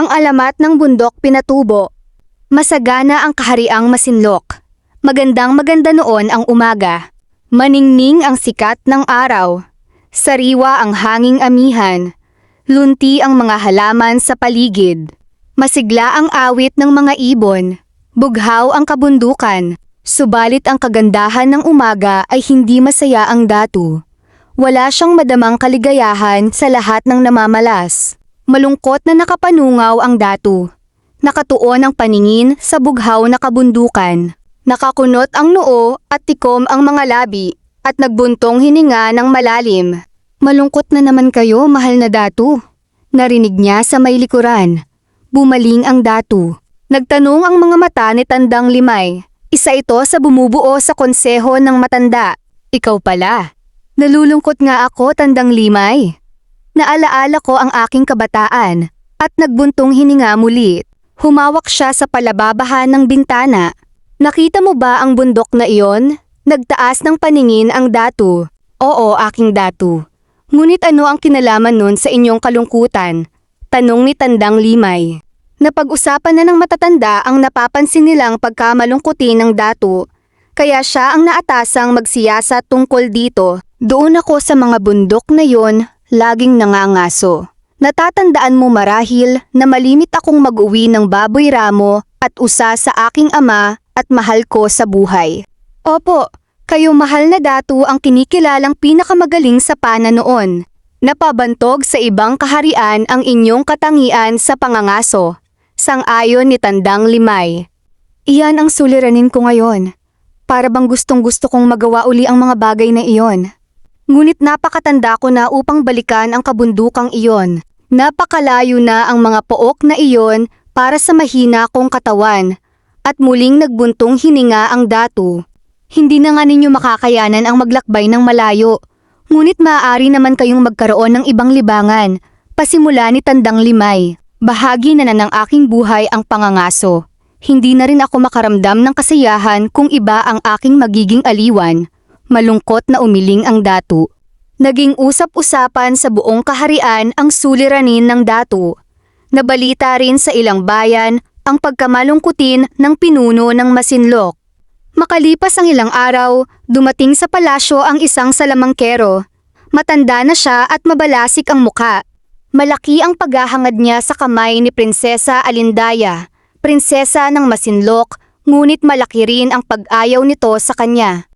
Ang alamat ng bundok Pinatubo. Masagana ang kahariang Masinloc. Magandang-maganda noon ang umaga. Maningning ang sikat ng araw. Sariwa ang hanging amihan. Lunti ang mga halaman sa paligid. Masigla ang awit ng mga ibon. Bughaw ang kabundukan. Subalit ang kagandahan ng umaga ay hindi masaya ang datu. Wala siyang madamang kaligayahan sa lahat ng namamalas. Malungkot na nakapanungaw ang datu. Nakatuon ang paningin sa bughaw na kabundukan. Nakakunot ang noo at tikom ang mga labi at nagbuntong hininga ng malalim. Malungkot na naman kayo, mahal na datu. Narinig niya sa may likuran. Bumaling ang datu. Nagtanong ang mga mata ni Tandang Limay. Isa ito sa bumubuo sa konseho ng matanda. Ikaw pala. Nalulungkot nga ako, Tandang Limay. Naalaala ko ang aking kabataan at nagbuntong hininga muli. Humawak siya sa palababahan ng bintana. Nakita mo ba ang bundok na iyon? Nagtaas ng paningin ang datu. Oo, aking datu. Ngunit ano ang kinalaman nun sa inyong kalungkutan? Tanong ni Tandang Limay. Napag-usapan na ng matatanda ang napapansin nilang pagkamalungkutin ng datu. Kaya siya ang naatasang magsiyasat tungkol dito. Doon ako sa mga bundok na yon, laging nangangaso. Natatandaan mo marahil na malimit akong mag-uwi ng baboy ramo at usa sa aking ama at mahal ko sa buhay. Opo, kayo mahal na datu ang kinikilalang pinakamagaling sa pana noon. Napabantog sa ibang kaharian ang inyong katangian sa pangangaso. Sang-ayon ni Tandang Limay. Iyan ang suliranin ko ngayon. Para bang gustong-gusto kong magawa uli ang mga bagay na iyon. Ngunit napakatanda ko na upang balikan ang kabundukang iyon. Napakalayo na ang mga pook na iyon para sa mahina kong katawan. At muling nagbuntong hininga ang datu. Hindi na nga ninyo makakayanan ang maglakbay ng malayo. Ngunit maaari naman kayong magkaroon ng ibang libangan. Pasimula ni Tandang Limay. Bahagi na ng aking buhay ang pangangaso. Hindi na rin ako makaramdam ng kasiyahan kung iba ang aking magiging aliwan. Malungkot na umiling ang datu. Naging usap-usapan sa buong kaharian ang suliranin ng datu. Nabalita rin sa ilang bayan ang pagkamalungkutin ng pinuno ng Masinloc. Makalipas ang ilang araw, dumating sa palasyo ang isang salamangkero. Matanda na siya at mabalasik ang muka. Malaki ang paghahangad niya sa kamay ni Prinsesa Alindaya, prinsesa ng Masinloc, ngunit malaki rin ang pag-ayaw nito sa kanya.